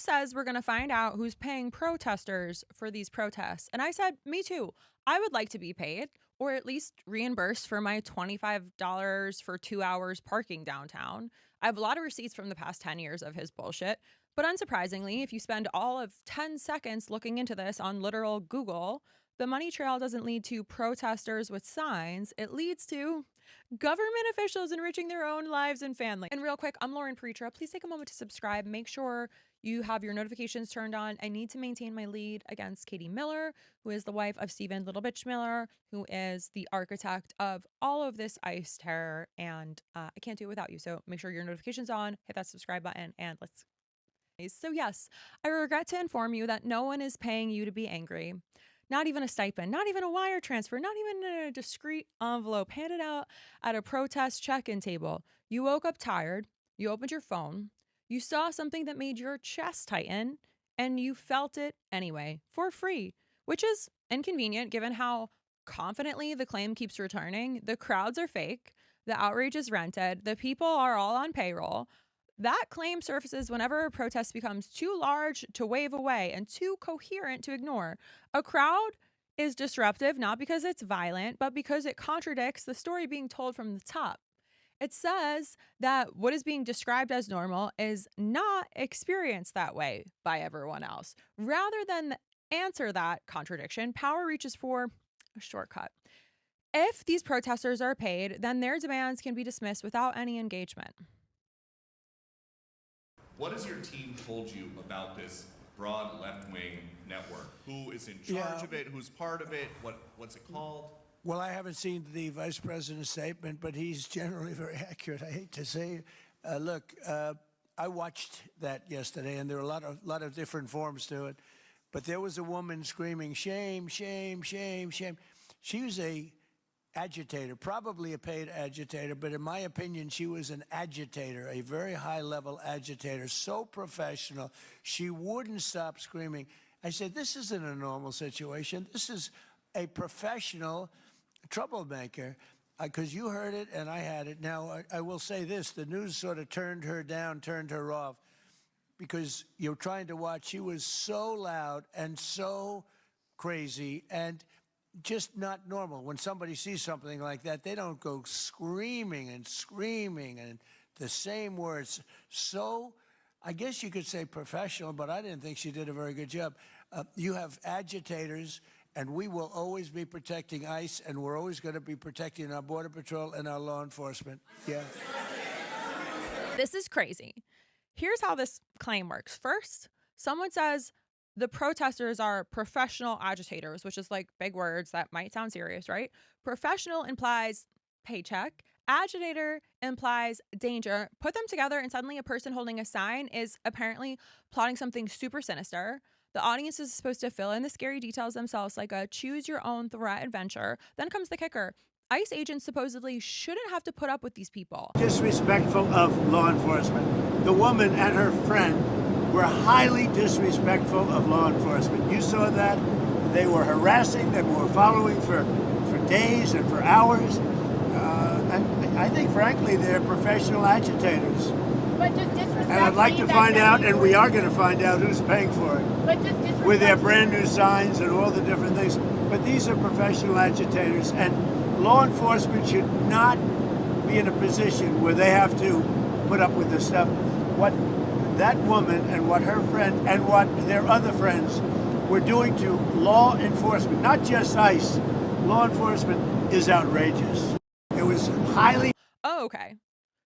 says we're going to find out who's paying protesters for these protests. And I said, me too. I would like to be paid or at least reimbursed for my $25 for 2 hours parking downtown. I have a lot of receipts from the past 10 years of his bullshit. But unsurprisingly, if you spend all of 10 seconds looking into this on literal Google, the money trail doesn't lead to protesters with signs. It leads to government officials enriching their own lives and family. And real quick, I'm Lauren Preacher. Please take a moment to subscribe. Make sure you have your notifications turned on. I need to maintain my lead against Katie Miller, who is the wife of Stephen Little Bitch Miller, who is the architect of all of this ICE terror. And I can't do it without you. So make sure your notifications on, hit that subscribe button, and let's. So yes, I regret to inform you that no one is paying you to be angry. Not even a stipend, not even a wire transfer, not even a discreet envelope handed out at a protest check-in table. You woke up tired, you opened your phone, you saw something that made your chest tighten, and you felt it anyway, for free, which is inconvenient given how confidently the claim keeps returning. The crowds are fake, the outrage is rented, the people are all on payroll. That claim surfaces whenever a protest becomes too large to wave away and too coherent to ignore. A crowd is disruptive not because it's violent, but because it contradicts the story being told from the top. It says that what is being described as normal is not experienced that way by everyone else. Rather than answer that contradiction, power reaches for a shortcut. If these protesters are paid, then their demands can be dismissed without any engagement. What has your team told you about this broad left-wing network? Who is in charge of it? Who's part of it? What's it called? Well, I haven't seen the vice president's statement, but he's generally very accurate. I hate to say, look, I watched that yesterday, and there were a lot of different forms to it. But there was a woman screaming, "Shame, shame, shame, shame." She was a agitator, probably a paid agitator, but in my opinion, she was an agitator, a very high-level agitator, so professional, she wouldn't stop screaming. I said, this isn't a normal situation. This is a professional troublemaker, because you heard it and I had it. Now, I will say this, the news sort of turned her down, turned her off, because you're trying to watch. She was so loud and so crazy and just not normal. When somebody sees something like that, they don't go screaming and the same words. So I guess you could say professional, but I didn't think she did a very good job. You have agitators, and we will always be protecting ICE, and we're always going to be protecting our Border Patrol and our law enforcement. Yeah. This is crazy. Here's how this claim works. First, someone says, the protesters are professional agitators, which is like big words that might sound serious, right? Professional implies paycheck. Agitator implies danger. Put them together and suddenly a person holding a sign is apparently plotting something super sinister. The audience is supposed to fill in the scary details themselves like a choose your own threat adventure. Then comes the kicker. ICE agents supposedly shouldn't have to put up with these people. Disrespectful of law enforcement. The woman and her friend were highly disrespectful of law enforcement. You saw that. They were harassing them, were following for days and for hours. And I think, frankly, they're professional agitators. But just disrespect. And I'd like to find out, and we are going to find out who's paying for it. But just disrespect. With their brand new signs and all the different things. But these are professional agitators, and law enforcement should not be in a position where they have to put up with this stuff. What that woman and what her friend and what their other friends were doing to law enforcement, not just ICE, law enforcement is outrageous. It was highly... Oh, okay.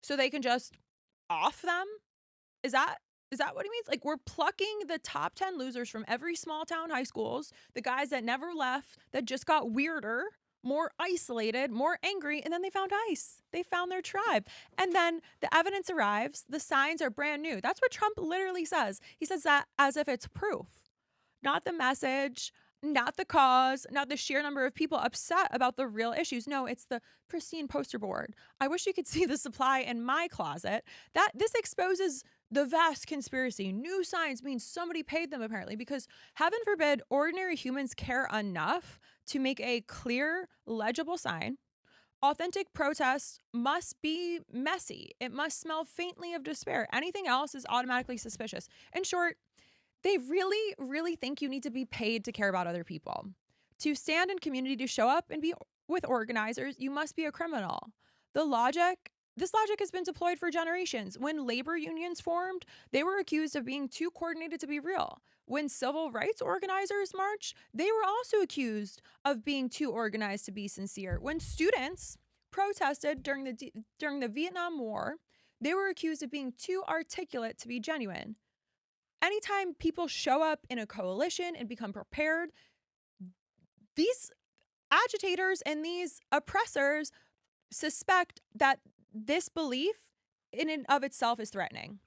So they can just off them? Is that what he means? Like, we're plucking the top 10 losers from every small town high schools, the guys that never left, that just got weirder, more isolated, more angry, and then they found ICE. They found their tribe. And then the evidence arrives. The signs are brand new. That's what Trump literally says. He says that as if it's proof. Not the message, not the cause, not the sheer number of people upset about the real issues. No, it's the pristine poster board. I wish you could see the supply in my closet. This exposes the vast conspiracy. New signs means somebody paid them, apparently, because heaven forbid ordinary humans care enough to make a clear, legible sign. Authentic protest must be messy. It must smell faintly of despair. Anything else is automatically suspicious. In short, They really, really think you need to be paid to care about other people. To stand in community, to show up and be with organizers, you must be a criminal. This logic has been deployed for generations. When labor unions formed, they were accused of being too coordinated to be real. When civil rights organizers marched, they were also accused of being too organized to be sincere. When students protested during the Vietnam War, they were accused of being too articulate to be genuine. Anytime people show up in a coalition and become prepared, these agitators and these oppressors suspect that this belief in and of itself is threatening.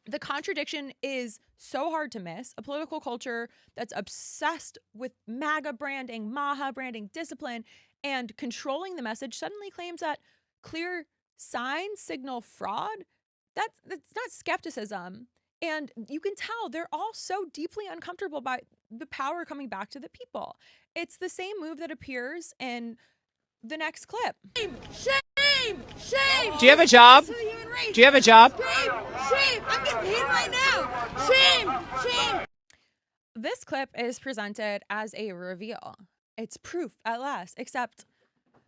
The contradiction is so hard to miss. A political culture that's obsessed with MAGA branding, MAHA branding, discipline, and controlling the message suddenly claims that clear signs signal fraud. That's not skepticism. And you can tell they're all so deeply uncomfortable by the power coming back to the people. It's the same move that appears in the next clip. Shame! Shame! Shame! Do you have a job? Do you have a job? Shame! Shame! I'm getting paid right now! Shame! Shame! This clip is presented as a reveal. It's proof at last, except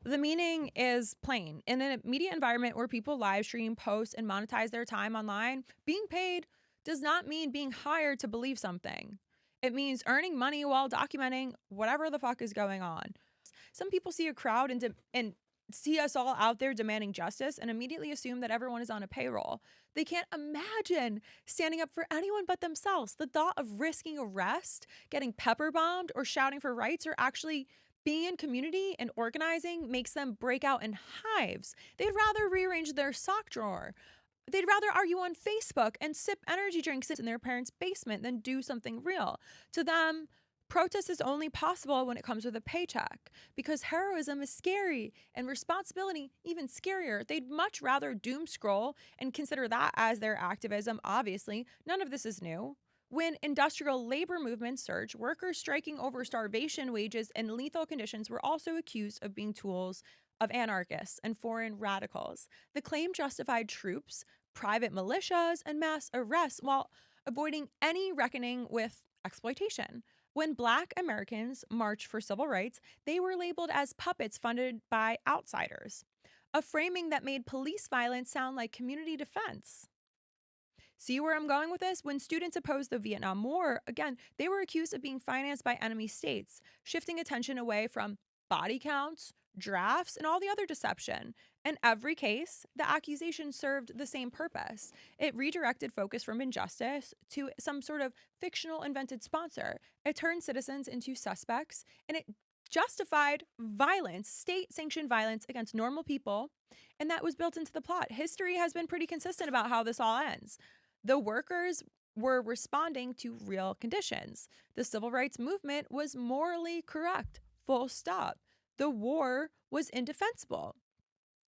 the meaning is plain. In a media environment where people live stream, post, and monetize their time online, being paid does not mean being hired to believe something. It means earning money while documenting whatever the fuck is going on. Some people see a crowd and see us all out there demanding justice and immediately assume that everyone is on a payroll. They can't imagine standing up for anyone but themselves. The thought of risking arrest, getting pepper bombed, or shouting for rights, or actually being in community and organizing makes them break out in hives. They'd rather rearrange their sock drawer. They'd rather argue on Facebook and sip energy drinks in their parents' basement than do something real. To them, protest is only possible when it comes with a paycheck, because heroism is scary and responsibility even scarier. They'd much rather doom scroll and consider that as their activism. Obviously, none of this is new. When industrial labor movements surged, workers striking over starvation wages and lethal conditions were also accused of being tools of anarchists and foreign radicals. The claim justified troops, private militias, and mass arrests while avoiding any reckoning with exploitation. When Black Americans marched for civil rights, they were labeled as puppets funded by outsiders, a framing that made police violence sound like community defense. See where I'm going with this? When students opposed the Vietnam War, again, they were accused of being financed by enemy states, shifting attention away from body counts, drafts, and all the other deception. In every case, the accusation served the same purpose. It redirected focus from injustice to some sort of fictional invented sponsor. It turned citizens into suspects, and it justified violence, state-sanctioned violence against normal people, and that was built into the plot. History has been pretty consistent about how this all ends. The workers were responding to real conditions. The civil rights movement was morally correct, full stop. The war was indefensible.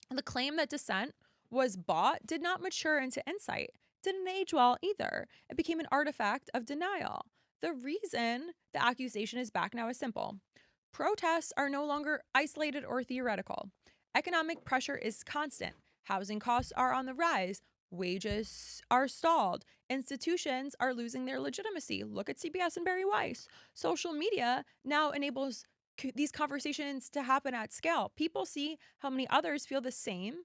The claim that dissent was bought did not mature into insight, didn't age well either. It became an artifact of denial. The reason the accusation is back now is simple. Protests are no longer isolated or theoretical. Economic pressure is constant. Housing costs are on the rise. Wages are stalled. Institutions are losing their legitimacy. Look at CBS and Barry Weiss. Social media now enables these conversations to happen at scale. People see how many others feel the same,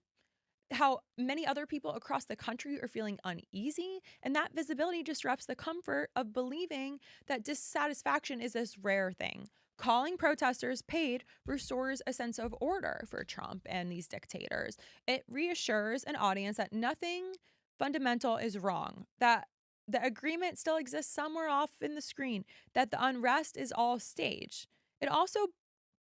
how many other people across the country are feeling uneasy, and that visibility disrupts the comfort of believing that dissatisfaction is this rare thing. Calling protesters paid restores a sense of order for Trump and these dictators. It reassures an audience that nothing fundamental is wrong, that the agreement still exists somewhere off in the screen, that the unrest is all staged. It also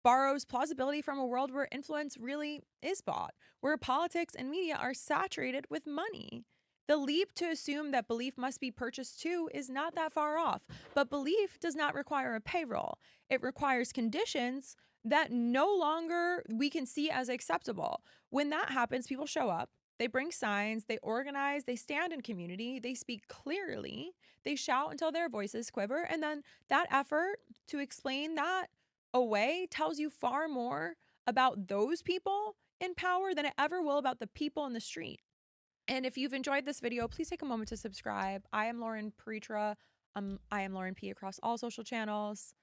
borrows plausibility from a world where influence really is bought, where politics and media are saturated with money. The leap to assume that belief must be purchased too is not that far off, but belief does not require a payroll. It requires conditions that no longer we can see as acceptable. When that happens, people show up, they bring signs, they organize, they stand in community, they speak clearly, they shout until their voices quiver, and then that effort to explain that away tells you far more about those people in power than it ever will about the people in the street. And if you've enjoyed this video, please take a moment to subscribe. I am Lauren Paritra. I am Lauren P across all social channels.